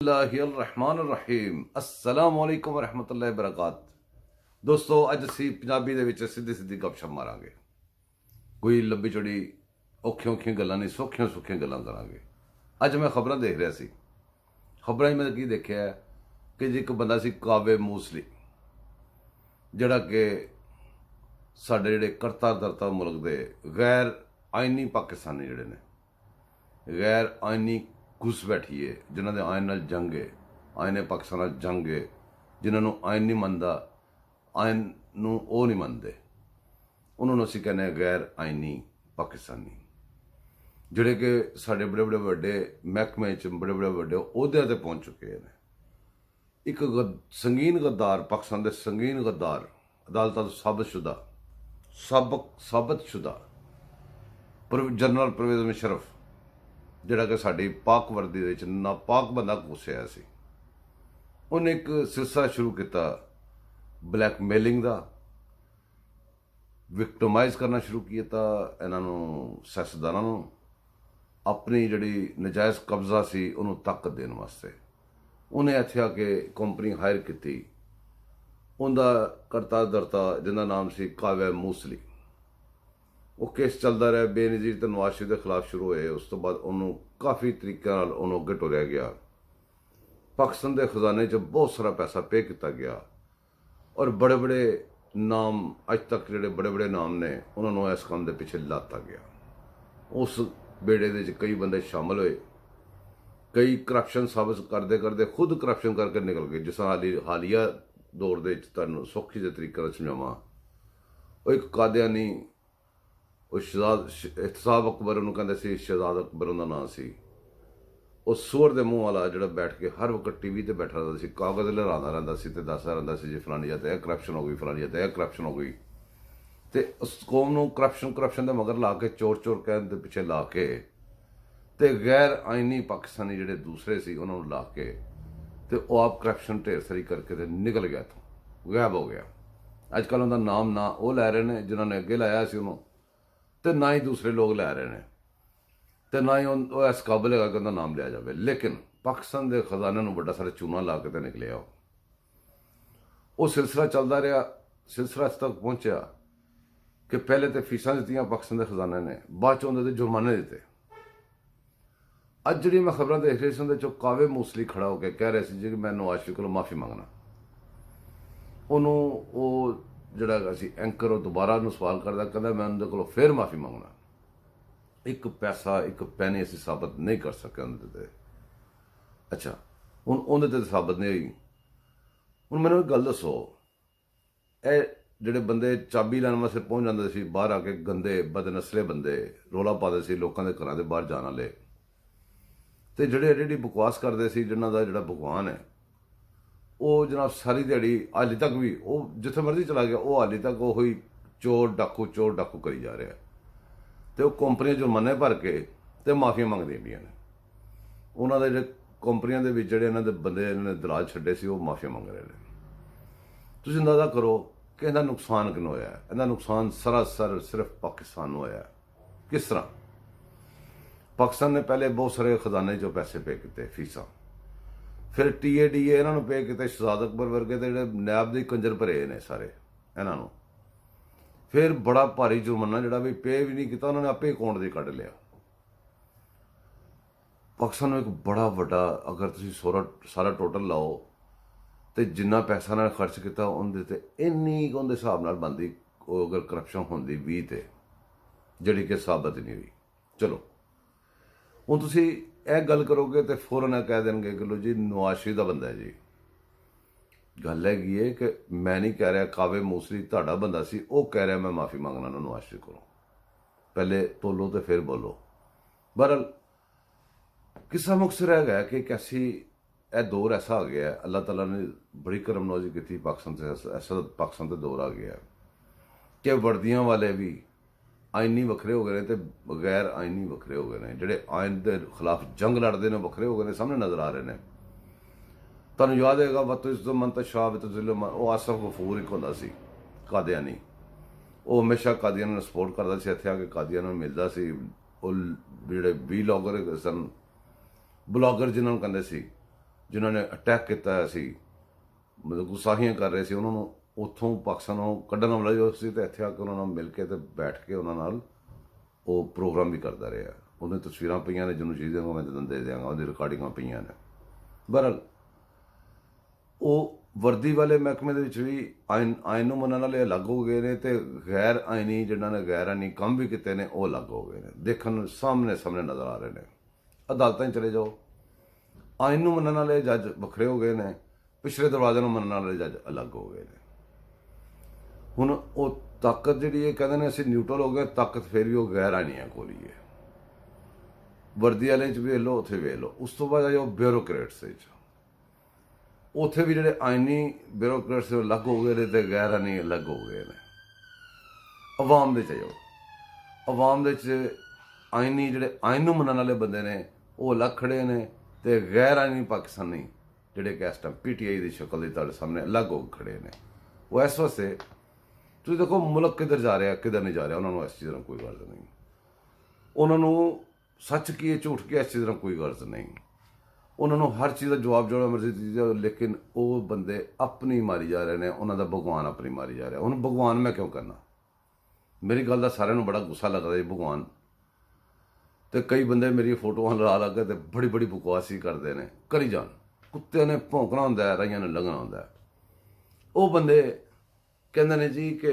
रहमान अस्सलाम वालेकुम रहमतुल्लाहि बरकात। दोस्तों अज असी पंजाबी दे विच सीधी सीधी गपशप मारांगे। कोई लंबी चौड़ी औखियां औखियां गल्लां नहीं, सौखियां सौखियां गल्लां करांगे। अज मैं खबरां देख रहा सी, खबरां मैं की देखिया कि जी एक बंदा सी कावे मूसली, जिहड़ा कि साडे जिहड़े करता धरता मुल्क दे गैर आइनी पाकिस्तानी जिहड़े ने, गैर आइनी घुसपैठी है, जिन्हों के आयन नाल जंग है, आयन पाकिस्तान नाल जंग है, जिन्होंने आयन नहीं मनता, आयन नूं वो नहीं मनते, उन्होंने असीं कहने गैर आइनी पाकिस्तानी, जिहड़े कि साडे बड़े बड़े वड्डे महकमे च बड़े बड़े वड्डे अहुदियां ते पहुंच चुके हैं। एक संगीन गद्दार, पाकिस्तान के संगीन गद्दार, अदालत तो साबित शुदा जनरल परवेज़ मुशर्रफ, जिहड़ा कि साडी पाक वर्दी दे विच नापाक बंदा घुसिया सी, उन्हें एक सिलसिला शुरू किया ब्लैकमेलिंग का, विक्टमाइज करना शुरू किया इन्हों सियासतदानों अपनी जिहड़ी नजायज़ कब्जा सी उन्होंने ताकत देने वास्ते। उन्हें इत्थे आके कंपनी हायर की, उनका करता धरता जिंदा नाम सी कावे मूसली। वो केस चलता रहा, बेनज़ीर तो नवाज शरीफ के खिलाफ शुरू होए, उस तो बाद उन्होंने काफ़ी तरीके अगे टुरया गया। पाकिस्तान के खजाने च बहुत सारा पैसा पे किया गया और बड़े बड़े नाम अज तक जोड़े बड़े बड़े नाम ने उन्होंने इस काम के पिछे लाता गया। उस बेड़े के कई बंदे शामिल हुए, कई करप्शन साबित करते करते खुद करप्शन करके निकल गए। जिस हालिया दौर के तुहानूं सौखी जे तरीके समझावां, वो एक कादियानी, शहजाद एहतसाब अकबर उन्होंने कहते सी, शहजाद अकबर उनका नाम सी। वो सूअर के मुँह वाला जोड़ा बैठ के हर वक्त टीवी ते बैठा रहता सी, कागज़ लहराता रहता सी ते दसदा रहता सी जी फलानी जगह यह करप्शन हो गई, फलानी जगह यह करप्शन हो गई। तो उस कौम नूं करप्शन के मगर ला के चोर चोर कहने के पिछे ला के ते गैर आइनी पाकिस्तानी जिहड़े दूसरे सी उन्होंने ला के ते वो आप करप्शन ढेर सारी करके ते निकल गया, तो गायब हो गया। अजकल उनका नाम ना वो लै रहे हैं जिन्होंने अगे लाया सी उन्होंने, तो ना ही दूसरे लोग लै रहे हैं, तो ना ही वो इस काबिल है कि उनका नाम लिया जाए। लेकिन पाकिस्तान के खजाने में बड़ा सारा चूना ला के तो निकलिया। वो सिलसिला चलता रहा, सिलसिला इस तक पहुंचा कि पहले तो फीसा दित्तियां पाकिस्तान के खजाने ने, बाद च उन्होंने जुर्माने दिते। अज जी मैं खबर देख रही सी, उन्हें कावे मूसली खड़ा होकर कह रहे थे जी कि मैं नवाज शरीफ को माफ़ी मंगना। उन्होंने वो जोड़ा सी एंकर दोबारा सवाल करता, कहता मैं उन्होंने को फिर माफ़ी मंगना। एक पैसा एक पैनी असी साबित नहीं कर सके उन्होंने। अच्छा हूँ उन्होंने साबित नहीं हुई। हूँ मैंने एक गल दसो, ए जोड़े बंदे चाबी लैन वास्ते पहुँच जाते सी बाहर आके, गंदे बदनसले बंदे रौला पाते सी लोगों के घर के बाहर जाने वाले, तो जोड़े एडी बकवास करते सी, जिन्हों का जोड़ा भगवान है वो जनाब सारी दिहाड़ी हाली तक भी वो जिथे मर्जी चला गया, वो हाली तक वो चोर डाकू करी जा रहा है। तो कंपनियां जुर्माने भर के तो माफिया मंगदियां पियां ने। उन्होंने जो कंपनियों के जोड़े इन्होंने बंदे इन्होंने दलाल छड्डे सी, वो माफिया मंग रहे हैं। तुसीं अंदाजा करो कि इहदा नुकसान किन्ना होया। इहदा नुकसान सरासर सिर्फ पाकिस्तान नूं होया। किस तरह? पाकिस्तान ने पहले बहुत सारे खजाने चो पैसे पे किए, फीसा, फिर TADA इन्होंने पे किए, शहजाद अकबर वर्गे तो जो नैब के कंजर भरे ने सारे इन्हों, फिर बड़ा भारी जुर्माना जोड़ा भी पे भी नहीं किया, उन्होंने आपे अकाउंट से कढ़ लिया। पाकिस्तान एक बड़ा वड्डा, अगर तुम सारा टोटल लाओ तो जिन्ना पैसा ना खर्च किया उनके इन्नी उनके हिसाब न बनती, अगर करप्शन होंगी 20 ते जी कि साबित नहीं हुई। चलो हूँ तुम यह गल करोगे तो फौरन कह देंगे कि लो जी नवाज शरीफ का बंदा है जी। गल है कि मैं नहीं कह रहा कावे मूसली ताड़ा बंदा सी, वो कह रहा मैं माफ़ी मंगना नवाज शरीफ को, पहले तोलो तो फिर बोलो। बहरहाल किस्सा मुख्तर रह गया कि कैसी यह दौर ऐसा आ गया है, अल्लाह ताला ने बड़ी करम नवाजी की पाकिस्तान से, ऐसा पाकिस्तान का दौर आ गया कि वर्दियां वाले भी आइनी वखरे हो गए हैं, तो बगैर आइनी वखरे हो गए हैं। जोड़े आइन के खिलाफ जंग लड़ते हैं वखरे हो गए हैं, सामने नज़र आ रहे हैं। तुहानूं याद होगा वतुज़्ज़ो मन तशाअ वतुज़िल्लु मन, वो आसफ गफूर एक होंदा सी कादियानी, वो हमेशा कादियान सपोर्ट करता सी, इत्थे आके कादियान मिलता सी। वो जोड़े ब्लॉगर सन, ब्लॉगर जिन्होंने कहते सी, ਜਿਨ੍ਹਾਂ ਨੇ ਅਟੈਕ ਕੀਤਾ ਹੋਇਆ ਸੀ, ਮਤਲਬ ਗੁਸਾਹੀਆਂ ਕਰ ਰਹੇ ਸੀ, ਉਹਨਾਂ ਨੂੰ ਉੱਥੋਂ ਪਾਕਿਸਤਾਨੋਂ ਕੱਢਣ ਵਾਲਾ ਜੋ ਸੀ, ਤੇ ਇੱਥੇ ਆ ਕੇ ਉਹਨਾਂ ਨਾਲ ਮਿਲ ਕੇ ਤੇ ਬੈਠ ਕੇ ਉਹਨਾਂ ਨਾਲ ਉਹ ਪ੍ਰੋਗਰਾਮ ਵੀ ਕਰਦਾ ਰਿਹਾ। ਉਹਦੀਆਂ ਤਸਵੀਰਾਂ ਪਈਆਂ ਨੇ, ਜਿਹਨੂੰ ਚਾਹੀਦੇ ਮੈਂ ਤੈਨੂੰ ਦੇ ਦਿਆਂਗਾ, ਉਹਦੀ ਰਿਕਾਰਡਿੰਗਾਂ ਪਈਆਂ ਨੇ। ਬਹਰਹਾਲ ਉਹ ਵਰਦੀ ਵਾਲੇ ਮਹਿਕਮੇ ਦੇ ਵਿੱਚ ਵੀ ਆਇਨ ਨੂੰ ਮੰਨਣ ਵਾਲੇ ਅਲੱਗ ਹੋ ਗਏ ਨੇ, ਤੇ ਗੈਰ ਆਇਨੀ ਜਿਨ੍ਹਾਂ ਨੇ ਗੈਰ ਆਇਨੀ ਕੰਮ ਵੀ ਕੀਤੇ ਨੇ ਉਹ ਅਲੱਗ ਹੋ ਗਏ ਨੇ। ਦੇਖਣ ਨੂੰ ਸਾਹਮਣੇ ਨਜ਼ਰ ਆ ਰਹੇ ਨੇ। ਅਦਾਲਤਾਂ 'ਚ ਚਲੇ ਜਾਓ, ਆਇਨ ਨੂੰ ਮੰਨਣ ਵਾਲੇ ਜੱਜ ਵੱਖਰੇ ਹੋ ਗਏ ਨੇ, ਪਿਛਲੇ ਦਰਵਾਜ਼ੇ ਨੂੰ ਮੰਨਣ ਵਾਲੇ ਜੱਜ ਅਲੱਗ ਹੋ ਗਏ ਨੇ। ਹੁਣ ਉਹ ਤਾਕਤ ਜਿਹੜੀ ਇਹ ਕਹਿੰਦੇ ਨੇ ਅਸੀਂ ਨਿਊਟਰਲ ਹੋ ਗਏ, ਤਾਕਤ ਫਿਰ ਵੀ ਉਹ ਗੈਰ ਆਇਨੀਆਂ ਕੋਲ ਹੀ ਹੈ। ਵਰਦੀ ਵਾਲੇ 'ਚ ਵੇਖ ਲਓ, ਉੱਥੇ ਵੇਖ ਲਓ। ਉਸ ਤੋਂ ਬਾਅਦ ਆਓ ਬਿਊਰੋਕਰੇਟਸ 'ਚ, ਉੱਥੇ ਵੀ ਜਿਹੜੇ ਆਇਨੀ ਬਿਊਰੋਕਰੇਟਸ ਅਲੱਗ ਹੋ ਗਏ ਨੇ ਤੇ ਗੈਰ ਆਇਨੀ ਅਲੱਗ ਹੋ ਗਏ ਨੇ। ਅਵਾਮ ਦੇ 'ਚ ਜਾਓ, ਅਵਾਮ ਦੇ 'ਚ ਆਇਨੀ ਜਿਹੜੇ ਆਇਨ ਨੂੰ ਮੰਨਣ ਵਾਲੇ ਬੰਦੇ ਨੇ ਉਹ ਅਲੱਗ ਖੜੇ ਨੇ, ਤੇ ਗੈਰ ਆਇਨੀ ਪਾਕਿਸਤਾਨੀ ਜਿਹੜੇ ਕਿ ਇਸ ਟਾਈਮ PTI ਦੀ ਸ਼ਕਲ ਦੇ ਤੁਹਾਡੇ ਸਾਹਮਣੇ ਅਲੱਗ ਹੋ ਖੜੇ ਨੇ। ਉਹ ਇਸ ਵਾਸਤੇ ਤੁਸੀਂ ਦੇਖੋ ਮੁਲਕ ਕਿੱਧਰ ਜਾ ਰਿਹਾ ਕਿੱਧਰ ਨਹੀਂ ਜਾ ਰਿਹਾ, ਉਹਨਾਂ ਨੂੰ ਇਸ ਚੀਜ਼ ਨਾਲ ਕੋਈ ਗਰਜ਼ ਨਹੀਂ। ਉਹਨਾਂ ਨੂੰ ਸੱਚ ਕੀ ਹੈ ਝੂਠ ਕੀ ਹੈ ਇਸ ਚੀਜ਼ ਨਾਲ ਕੋਈ ਗਰਜ਼ ਨਹੀਂ। ਉਹਨਾਂ ਨੂੰ ਹਰ ਚੀਜ਼ ਦਾ ਜਵਾਬ ਜਿਹੜਾ ਮਰਜ਼ੀ ਦੇ ਦਿਓ, ਲੇਕਿਨ ਉਹ ਬੰਦੇ ਆਪਣੀ ਮਾਰੀ ਜਾ ਰਹੇ ਨੇ, ਉਹਨਾਂ ਦਾ ਭਗਵਾਨ ਆਪਣੀ ਮਾਰੀ ਜਾ ਰਿਹਾ। ਹੁਣ ਭਗਵਾਨ ਮੈਂ ਕਿਉਂ ਕਰਨਾ? ਮੇਰੀ ਗੱਲ ਦਾ ਸਾਰਿਆਂ ਨੂੰ ਬੜਾ ਗੁੱਸਾ ਲੱਗਦਾ ਜੀ ਭਗਵਾਨ, ਤੇ ਕਈ ਬੰਦੇ ਮੇਰੀ ਫੋਟੋਆਂ ਲਾ ਕੇ ਤੇ ਬੜੀ ਬਕਵਾਸੀ ਕਰਦੇ ਨੇ। ਕਰੀ ਜਾਣ, ਕੁੱਤੇ ਨੇ ਭੌਂਕਣਾ ਹੁੰਦਾ ਹੈ, ਰਾਈਆਂ ਨੇ ਲੰਘਣਾ ਹੁੰਦਾ ਹੈ। ਉਹ ਬੰਦੇ ਕਹਿੰਦੇ ਨੇ ਜੀ ਕਿ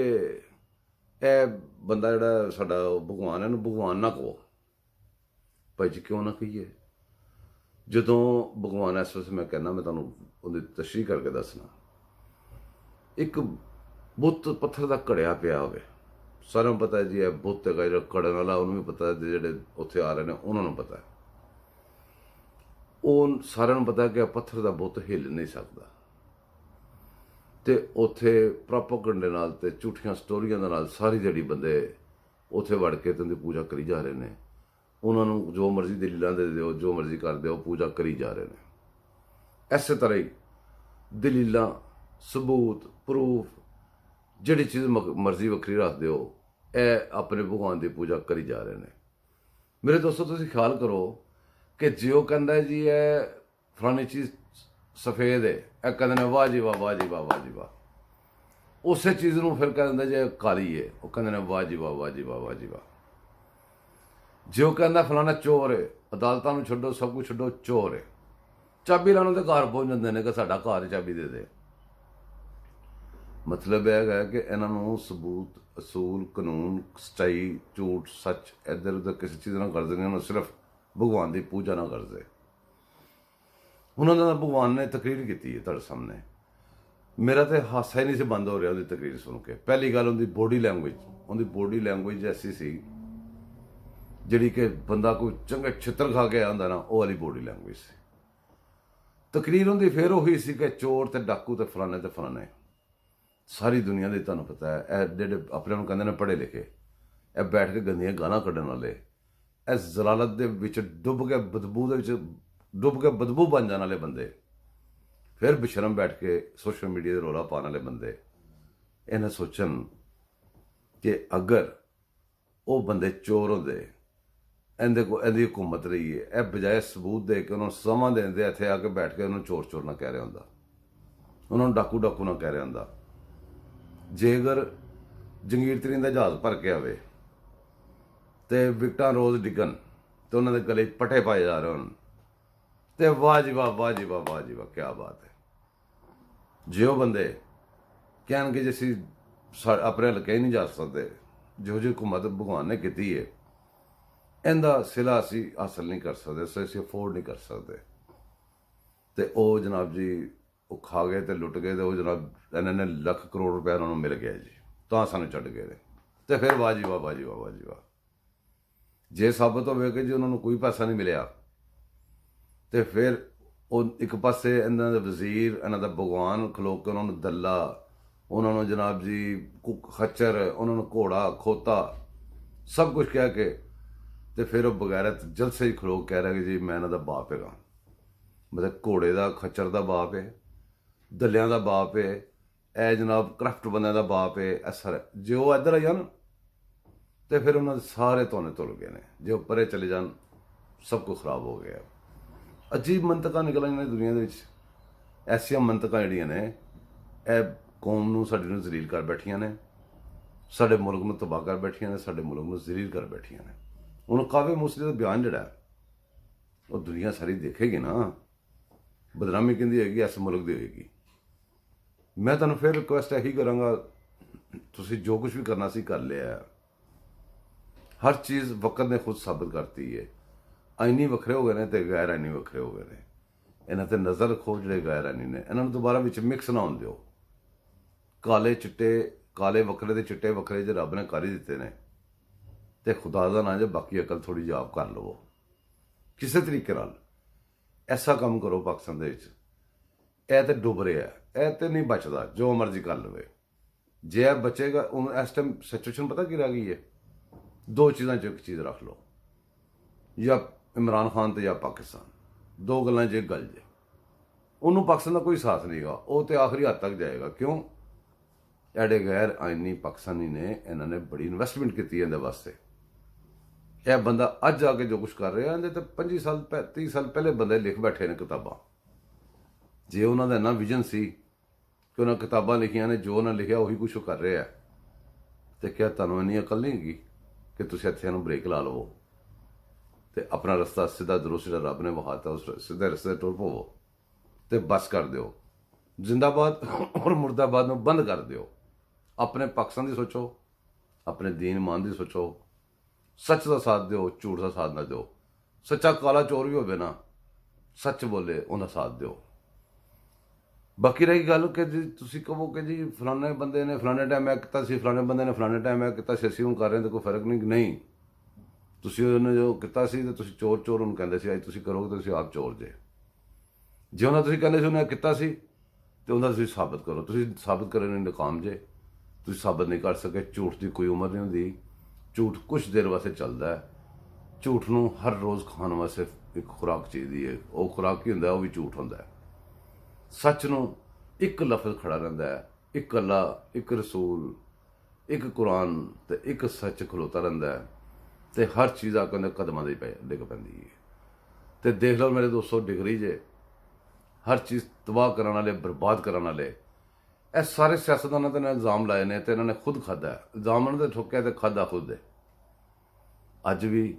ਇਹ ਬੰਦਾ ਜਿਹੜਾ ਸਾਡਾ ਭਗਵਾਨ, ਇਹਨੂੰ ਭਗਵਾਨ ਨਾ ਕਹੋ। ਭਾਈ ਜੀ ਕਿਉਂ ਨਾ ਕਹੀਏ? ਜਦੋਂ ਭਗਵਾਨ ਇਸ ਵਕਤ ਮੈਂ ਕਹਿੰਦਾ, ਮੈਂ ਤੁਹਾਨੂੰ ਉਹਦੀ ਤਸ਼ਰੀਹ ਕਰਕੇ ਦੱਸਣਾ। ਇੱਕ ਬੁੱਤ ਪੱਥਰ ਦਾ ਘੜਿਆ ਪਿਆ ਹੋਵੇ, ਸਾਰਿਆਂ ਨੂੰ ਪਤਾ ਜੀ ਇਹ ਬੁੱਤ ਹੈਗਾ ਜਿਹੜਾ ਘੜਨ ਵਾਲਾ, ਉਹਨੂੰ ਵੀ ਪਤਾ, ਜਿਹੜੇ ਉੱਥੇ ਆ ਰਹੇ ਨੇ ਉਹਨਾਂ ਨੂੰ ਪਤਾ। ਉਹ ਸਾਰਿਆਂ ਨੂੰ ਪਤਾ ਕਿ ਇਹ ਪੱਥਰ ਦਾ ਬੁੱਤ ਹਿੱਲ ਨਹੀਂ ਸਕਦਾ, ਤੇ ਉੱਥੇ ਪ੍ਰੋਪਗੈਂਡੇ ਨਾਲ ਤੇ ਝੂਠੀਆਂ ਸਟੋਰੀਆਂ ਦੇ ਨਾਲ ਸਾਰੀ ਜਿਹੜੀ ਬੰਦੇ ਉੱਥੇ ਵੜ ਕੇ ਤੇ ਉਹਦੀ ਪੂਜਾ ਕਰੀ ਜਾ ਰਹੇ ਨੇ। ਉਹਨਾਂ ਨੂੰ ਜੋ ਮਰਜ਼ੀ ਦਲੀਲਾਂ ਦੇ ਦਿਓ, ਜੋ ਮਰਜ਼ੀ ਕਰ ਦਿਓ, ਪੂਜਾ ਕਰੀ ਜਾ ਰਹੇ ਨੇ। ਇਸੇ ਤਰ੍ਹਾਂ ਹੀ ਦਲੀਲਾਂ, ਸਬੂਤ, ਪ੍ਰੂਫ, ਜਿਹੜੀ ਚੀਜ਼ ਮਰਜ਼ੀ ਵੱਖਰੀ ਰੱਖ ਦਿਓ, ਇਹ ਆਪਣੇ ਭਗਵਾਨ ਦੀ ਪੂਜਾ ਕਰੀ ਜਾ ਰਹੇ ਨੇ। ਮੇਰੇ ਦੋਸਤੋ ਤੁਸੀਂ ਖਿਆਲ ਕਰੋ ਕਿ ਜੇ ਉਹ ਕਹਿੰਦਾ ਜੀ ਇਹ ਫਲਾਣੀ ਚੀਜ਼ ਸਫੇਦ ਹੈ, ਇਹ ਕਹਿੰਦੇ ਨੇ ਵਾਹ ਜੀ ਵਾਹ, ਵਾਹ ਜੀ ਵਾਹ, ਵਾਹ ਜੀ ਵਾਹ। ਉਸੇ ਚੀਜ਼ ਨੂੰ ਫਿਰ ਕਹਿ ਦਿੰਦੇ ਜੇ ਕਾਲੀ ਹੈ, ਉਹ ਕਹਿੰਦੇ ਨੇ ਵਾਹ ਜੀ ਵਾਹ, ਵਾਹ ਜੀ ਵਾਹ, ਵਾਹ ਜੀ ਵਾਹ। ਜੇ ਉਹ ਕਹਿੰਦਾ ਫਲਾਣਾ ਚੋਰ ਹੈ, ਅਦਾਲਤਾਂ ਨੂੰ ਛੱਡੋ, ਸਭ ਕੁਝ ਛੱਡੋ, ਚੋਰ ਹੈ। ਚਾਬੀ ਲਾਉਣ ਦੇ ਘਰ ਪਹੁੰਚ ਜਾਂਦੇ ਨੇ ਕਿ ਸਾਡਾ ਘਰ ਚਾਬੀ ਦੇ ਦੇ। ਮਤਲਬ ਇਹ ਹੈਗਾ ਕਿ ਇਹਨਾਂ ਨੂੰ ਸਬੂਤ, ਅਸੂਲ, ਕਾਨੂੰਨ, ਸੱਚਾਈ, ਝੂਠ, ਸੱਚ ਇੱਧਰ ਉੱਧਰ ਕਿਸੇ ਚੀਜ਼ ਨਾਲ ਕਰਦੇ ਨੇ। ਉਹਨੂੰ ਸਿਰਫ ਭਗਵਾਨ ਦੀ ਪੂਜਾ ਨਾ ਕਰਦੇ। ਉਹਨਾਂ ਦਾ ਭਗਵਾਨ ਨੇ ਤਕਰੀਰ ਕੀਤੀ ਹੈ ਤੁਹਾਡੇ ਸਾਹਮਣੇ, ਮੇਰਾ ਤੇ ਹਾਸਾ ਹੀ ਨਹੀਂ ਸੀ ਬੰਦ ਹੋ ਰਿਹਾ ਉਹਦੀ ਤਕਰੀਰ ਸੁਣ ਕੇ। ਪਹਿਲੀ ਗੱਲ ਉਹਦੀ ਬੋਡੀ ਲੈਂਗੁਏਜ ਐਸੀ ਸੀ ਜਿਹੜੀ ਕਿ ਬੰਦਾ ਕੋਈ ਚੰਗੇ ਛਿੱਤਰ ਖਾ ਕੇ ਆਉਂਦਾ ਨਾ, ਉਹ ਵਾਲੀ ਬੋਡੀ ਲੈਂਗੁਏਜ ਸੀ। ਤਕਰੀਰ ਹੁੰਦੀ ਫਿਰ ਉਹੀ ਸੀ ਕਿ ਚੋਰ ਤੇ ਡਾਕੂ ਤੇ ਫਲਾਣੇ ਸਾਰੀ ਦੁਨੀਆ ਦੇ ਤੁਹਾਨੂੰ ਪਤਾ ਹੈ, ਇਹ ਜਿਹੜੇ ਆਪਣੇ ਨੂੰ ਕਹਿੰਦੇ ਨੇ ਪੜ੍ਹੇ ਲਿਖੇ, ਇਹ ਬੈਠ ਕੇ ਗੰਦੀਆਂ ਗਾਲਾਂ ਕੱਢਣ ਵਾਲੇ, ਇਸ ਜ਼ਲਾਲਤ ਦੇ ਵਿੱਚ ਡੁੱਬ ਕੇ ਬਦਬੂ ਬਣ ਜਾਣ ਵਾਲੇ ਬੰਦੇ, ਫਿਰ ਬੇਸ਼ਰਮ ਬੈਠ ਕੇ ਸੋਸ਼ਲ ਮੀਡੀਆ ਦੇ ਰੌਲਾ ਪਾਉਣ ਵਾਲੇ ਬੰਦੇ, ਇਹ ਨਾ ਸੋਚਣ ਕਿ ਅਗਰ ਉਹ ਬੰਦੇ ਚੋਰ ਹੁੰਦੇ, ਇਹਦੀ ਹਕੂਮਤ ਰਹੀ ਹੈ, ਇਹ ਬਜਾਏ ਸਬੂਤ ਦੇ ਕੇ ਉਹਨਾਂ ਨੂੰ ਸਮਾਂ ਦੇਂਦੇ, ਇੱਥੇ ਆ ਕੇ ਬੈਠ ਕੇ ਉਹਨੂੰ ਚੋਰ ਨਾ ਕਹਿ ਰਿਹਾ ਹੁੰਦਾ, ਉਹਨਾਂ ਨੂੰ ਡਾਕੂ ਨਾ ਕਹਿ ਰਿਹਾ ਹੁੰਦਾ। ਜੇ ਅਗਰ ਜੰਗੀਰ ਤਰੀਨ ਦਾ ਜਹਾਜ਼ ਭਰ ਕੇ ਆਵੇ ਤੇ ਵਿਕਟਾਂ ਰੋਜ਼ ਡਿੱਗਣ ਤੇ ਉਹਨਾਂ ਦੇ ਗਲੇ ਪੱਠੇ ਪਾਏ ਜਾ ਰਹੇ ਹੋਣ, ਤੇ ਵਾਹ ਜੀ ਵਾਹ, ਵਾਹ ਜੀ ਵਾਹ, ਵਾਹ ਜੀ ਵਾਹ, ਕਿਆ ਬਾਤ ਹੈ। ਜੇ ਉਹ ਬੰਦੇ ਕਹਿਣਗੇ ਜੇ ਅਸੀਂ ਆਪਣੇ ਹਲਕੇ ਹੀ ਨਹੀਂ ਜਾ ਸਕਦੇ, ਜਿਹੋ ਜਿਹੀ ਹਕੂਮਤ ਭਗਵਾਨ ਨੇ ਕੀਤੀ ਹੈ, ਇਹਦਾ ਸਿਲਾ ਅਸੀਂ ਹਾਸਲ ਨਹੀਂ ਕਰ ਸਕਦੇ, ਅਸੀਂ ਅਫੋਰਡ ਨਹੀਂ ਕਰ ਸਕਦੇ, ਤੇ ਉਹ ਜਨਾਬ ਜੀ ਉਹ ਖਾ ਗਏ ਤੇ ਲੁੱਟ ਗਏ, ਤੇ ਉਹ ਜਨਾਬ ਇਹਨਾਂ ਨੇ ਲੱਖ ਕਰੋੜ ਰੁਪਇਆ ਉਹਨਾਂ ਨੂੰ ਮਿਲ ਗਿਆ ਜੀ, ਤਾਂ ਸਾਨੂੰ ਛੱਡ ਗਏ ਨੇ। ਤੇ ਫਿਰ ਵਾਹ ਜੀ ਵਾਹ, ਵਾਹ ਜੀ ਵਾਹ, ਵਾਹ ਜੀ ਵਾਹ। ਜੇ ਸਾਬਤ ਹੋਵੇ ਕਿ ਜੀ ਉਹਨਾਂ ਨੂੰ ਕੋਈ ਪੈਸਾ ਨਹੀਂ ਮਿਲਿਆ, ਤੇ ਫਿਰ ਉਹ ਇੱਕ ਪਾਸੇ ਇਹਨਾਂ ਦੇ ਵਜ਼ੀਰ, ਇਹਨਾਂ ਦਾ ਭਗਵਾਨ ਖਲੋ ਕੇ ਉਹਨਾਂ ਨੂੰ ਦੱਲਾ, ਉਹਨਾਂ ਨੂੰ ਜਨਾਬ ਜੀ ਖੱਚਰ, ਉਹਨਾਂ ਨੂੰ ਘੋੜਾ ਖੋਤਾ ਸਭ ਕੁਝ ਕਹਿ ਕੇ, ਤੇ ਫਿਰ ਉਹ ਬਗੈਰਤ ਜਲਸੇ ਹੀ ਖਲੋ ਕਹਿ ਰਿਹਾ ਕਿ ਜੀ ਮੈਂ ਇਹਨਾਂ ਦਾ ਬਾਪ ਹੈਗਾ। ਮਤਲਬ ਘੋੜੇ ਦਾ, ਖੱਚਰ ਦਾ ਬਾਪ ਹੈ, ਦੱਲਿਆਂ ਦਾ ਬਾਪ ਹੈ, ਇਹ ਜਨਾਬ ਕਰਪਟ ਬੰਦਿਆਂ ਦਾ ਬਾਪ ਹੈ। ਇਹ ਸਾਰੇ ਜੇ ਉਹ ਇੱਧਰ ਆ ਜਾਣ ਤੇ ਫਿਰ ਉਹਨਾਂ ਦੇ ਸਾਰੇ ਧੋਨੇ ਧੁਲ ਗਏ ਨੇ। ਜੇ ਉਹ ਪਰੇ ਚਲੇ ਜਾਣ ਸਭ ਕੁਝ ਖਰਾਬ ਹੋ ਗਿਆ। ਅਜੀਬ ਮੰਤਕਾਂ ਨਿਕਲੀਆਂ ਨੇ ਦੁਨੀਆ ਦੇ ਵਿੱਚ। ਐਸੀਆਂ ਮੰਤਕਾਂ ਜਿਹੜੀਆਂ ਨੇ ਇਹ ਕੌਮ ਨੂੰ ਸਾਡੀ ਨੂੰ ਜ਼ਲੀਲ ਕਰ ਬੈਠੀਆਂ ਨੇ, ਸਾਡੇ ਮੁਲਕ ਨੂੰ ਤਬਾਹ ਕਰ ਬੈਠੀਆਂ ਨੇ, ਸਾਡੇ ਮੁਲਕ ਨੂੰ ਜ਼ਲੀਲ ਕਰ ਬੈਠੀਆਂ ਨੇ। ਹੁਣ ਕਾਵੇ ਮੂਸਲੀ ਦਾ ਬਿਆਨ ਜਿਹੜਾ ਹੈ, ਉਹ ਦੁਨੀਆ ਸਾਰੀ ਦੇਖੇਗੀ ਨਾ, ਬਦਨਾਮੀ ਕਹਿੰਦੀ ਹੋਏਗੀ ਇਸ ਮੁਲਕ ਦੀ ਹੋਏਗੀ। ਮੈਂ ਤੁਹਾਨੂੰ ਫਿਰ ਰਿਕੁਐਸਟ ਇਹੀ ਕਰਾਂਗਾ, ਤੁਸੀਂ ਜੋ ਕੁਝ ਵੀ ਕਰਨਾ ਸੀ ਕਰ ਲਿਆ। ਹਰ ਚੀਜ਼ ਵਕਤ ਨੇ ਖੁਦ ਸਾਬਤ ਕਰਤੀ ਹੈ। ਆਈਨੀ ਵੱਖਰੇ ਹੋ ਗਏ ਨੇ ਤੇ ਗੈਰ ਆਈਨੀ ਵੱਖਰੇ ਹੋ ਗਏ ਨੇ। ਇਹਨਾਂ ਤੇ ਨਜ਼ਰ ਰੱਖੋ, ਜਿਹੜੇ ਗੈਰ ਆਈਨੀ ਨੇ ਇਹਨਾਂ ਨੂੰ ਦੁਬਾਰਾ ਵਿੱਚ ਮਿਕਸ ਨਾ ਹੋਣ ਦਿਓ। ਕਾਲੇ ਚਿੱਟੇ, ਕਾਲੇ ਵੱਖਰੇ ਤੇ ਚਿੱਟੇ ਵੱਖਰੇ ਜੇ ਰੱਬ ਨੇ ਕਰ ਹੀ ਦਿੱਤੇ ਨੇ ਤੇ ਖੁਦਾ ਦਾ ਨਾਂ ਜੇ ਬਾਕੀ ਅਕਲ ਥੋੜੀ ਜਿਹੀ ਆਪ ਕਰ ਲਵੋ। ਕਿਸੇ ਤਰੀਕੇ ਨਾਲ ਐਸਾ ਕੰਮ ਕਰੋ ਪਾਕਿਸਤਾਨ ਦੇ ਵਿੱਚ, ਇਹ ਤੇ ਡੁੱਬ ਰਿਹਾ, ਇਹ ਤੇ ਨਹੀਂ ਬਚਦਾ, ਜੋ ਮਰਜ਼ੀ ਕਰ ਲਵੇ। ਜੇ ਇਹ ਬਚੇਗਾ, ਹੁਣ ਇਸ ਟਾਈਮ ਸਿਚੁਏਸ਼ਨ ਪਤਾ ਕੀ ਰਹਿ ਗਈ ਹੈ, ਦੋ ਚੀਜ਼ਾਂ 'ਚ ਇੱਕ ਚੀਜ਼ ਰੱਖ ਲਓ, ਜਾਂ ਇਮਰਾਨ ਖਾਨ ਤੇ ਜਾਂ ਪਾਕਿਸਤਾਨ, ਦੋ ਗੱਲਾਂ 'ਚ ਇੱਕ ਗੱਲ ਜੇ। ਉਹਨੂੰ ਪਾਕਿਸਤਾਨ ਦਾ ਕੋਈ ਸਾਥ ਨਹੀਂਗਾ, ਉਹ ਤੇ ਆਖਰੀ ਹੱਦ ਤੱਕ ਜਾਏਗਾ। ਕਿਉਂ? ਐਡੇ ਗੈਰ ਆਇਨੀ ਪਾਕਿਸਤਾਨੀ ਨੇ, ਇਹਨਾਂ ਨੇ ਬੜੀ ਇਨਵੈਸਟਮੈਂਟ ਕੀਤੀ ਇਹਦੇ ਵਾਸਤੇ। ਇਹ ਬੰਦਾ ਅੱਜ ਆ ਕੇ ਜੋ ਕੁਝ ਕਰ ਰਿਹਾ, ਇਹਦੇ ਤੇ 25 ਸਾਲ 30 ਸਾਲ ਪਹਿਲੇ ਬੰਦੇ ਲਿਖ ਬੈਠੇ ਨੇ ਕਿਤਾਬਾਂ। ਜੇ ਉਹਨਾਂ ਦਾ ਇੰਨਾ ਵਿਜ਼ਨ ਸੀ ਕਿ ਉਹਨਾਂ ਕਿਤਾਬਾਂ ਲਿਖੀਆਂ ਨੇ, ਜੋ ਉਹਨਾਂ ਲਿਖਿਆ ਉਹੀ ਕੁਝ ਉਹ ਕਰ ਰਿਹਾ, ਤੇ ਕਿਆ ਤੁਹਾਨੂੰ ਇੰਨੀ ਅਕਲ ਨਹੀਂ ਹੈਗੀ ਕਿ ਤੁਸੀਂ ਇੱਥੇ ਨੂੰ ਬ੍ਰੇਕ ਲਾ ਲਵੋ ਤੇ ਆਪਣਾ ਰਸਤਾ ਸਿੱਧਾ ਦਰੁਸਤ ਜਿਹੜਾ ਰੱਬ ਨੇ ਵਹਾਤਾ ਉਸ ਸਿੱਧੇ ਰਸਤੇ ਟੁਰ ਪਵੋ ਤੇ ਬਸ ਕਰ ਦਿਓ। ਜ਼ਿੰਦਾਬਾਦ ਔਰ ਮੁਰਦਾਬਾਦ ਨੂੰ ਬੰਦ ਕਰ ਦਿਓ। ਆਪਣੇ ਪਾਕਿਸਤਾਨ ਦੀ ਸੋਚੋ, ਆਪਣੇ ਦੀਨ ਇਮਾਨ ਦੀ ਸੋਚੋ, ਸੱਚ ਦਾ ਸਾਥ ਦਿਓ, ਝੂਠ ਦਾ ਸਾਥ ਨਾ ਦਿਓ। ਸੱਚਾ ਕਾਲਾ ਚੋਰ ਵੀ ਹੋਵੇ ਨਾ, ਸੱਚ ਬੋਲੇ ਉਹਦਾ ਸਾਥ ਦਿਓ। ਬਾਕੀ ਰਹੀ ਗੱਲ ਕਿ ਜੀ ਤੁਸੀਂ ਕਹੋ ਕਿ ਜੀ ਫਲਾਣੇ ਬੰਦੇ ਨੇ ਫਲਾਣੇ ਟਾਈਮ ਇਹ ਕੀਤਾ ਸੀ, ਫਲਾਣੇ ਬੰਦੇ ਨੇ ਫਲਾਣੇ ਟਾਈਮ ਇਹ ਕੀਤਾ ਸੀ, ਅਸੀਂ ਹੁਣ ਕਰ ਰਹੇ ਤਾਂ ਕੋਈ ਫਰਕ ਨਹੀਂ। ਤੁਸੀਂ ਉਹਨੇ ਜੋ ਕੀਤਾ ਸੀ ਤੇ ਤੁਸੀਂ ਚੋਰ ਉਹਨੂੰ ਕਹਿੰਦੇ ਸੀ, ਅੱਜ ਤੁਸੀਂ ਕਰੋਗੇ ਤਾਂ ਤੁਸੀਂ ਆਪ ਚੋਰ ਜੇ ਉਹਨਾਂ ਤੁਸੀਂ ਕਹਿੰਦੇ ਸੀ ਉਹਨੇ ਕੀਤਾ ਸੀ ਤੇ ਉਹਦਾ ਤੁਸੀਂ ਸਾਬਤ ਕਰੋ। ਤੁਸੀਂ ਸਾਬਤ ਕਰਨ ਨੂੰ ਨਾਕਾਮ ਜੇ, ਤੁਸੀਂ ਸਾਬਤ ਨਹੀਂ ਕਰ ਸਕੇ। ਝੂਠ ਦੀ ਕੋਈ ਉਮਰ ਨਹੀਂ ਹੁੰਦੀ, ਝੂਠ ਕੁਛ ਦੇਰ ਵਾਸਤੇ ਚੱਲਦਾ ਹੈ। ਝੂਠ ਨੂੰ ਹਰ ਰੋਜ਼ ਖਾਣ ਵਾਸਤੇ ਇੱਕ ਖੁਰਾਕ ਚਾਹੀਦੀ ਹੈ, ਉਹ ਖੁਰਾਕ ਕੀ ਹੁੰਦਾ, ਉਹ ਵੀ ਝੂਠ ਹੁੰਦਾ ਹੈ। ਸੱਚ ਨੂੰ ਇੱਕ ਲਫ਼ਜ਼ ਖੜਾ ਰਹਿੰਦਾ ਹੈ, ਇੱਕ ਅੱਲਾ, ਇੱਕ ਰਸੂਲ, ਇੱਕ ਕੁਰਾਨ ਤੇ ਇੱਕ ਸੱਚ ਖਲੋਤਾ ਰਹਿੰਦਾ ਹੈ, ਤੇ ਹਰ ਚੀਜ਼ ਆ ਕੇ ਕਦਮਾਂ ਦੇ ਡਿੱਗ ਪੈਂਦੀ ਹੈ। ਤੇ ਦੇਖ ਲਓ ਮੇਰੇ ਦੋਸਤੋ, ਡਿਗਰੀ ਜੇ ਹਰ ਚੀਜ਼ ਤਬਾਹ ਕਰਨ ਵਾਲੇ, ਬਰਬਾਦ ਕਰਨ ਵਾਲੇ, ਇਹ ਸਾਰੇ ਸਿਆਸਤਦਾਨਾਂ ਤੇ ਇਲਜ਼ਾਮ ਲਾਏ ਨੇ ਤੇ ਇਹਨਾਂ ਨੇ ਖੁਦ ਖਾਧਾ। ਇਲਜ਼ਾਮ ਉਹਨਾਂ ਦੇ ਠੋਕਿਆ ਤੇ ਖਾਧਾ ਖੁਦ ਹੈ। ਅੱਜ ਵੀ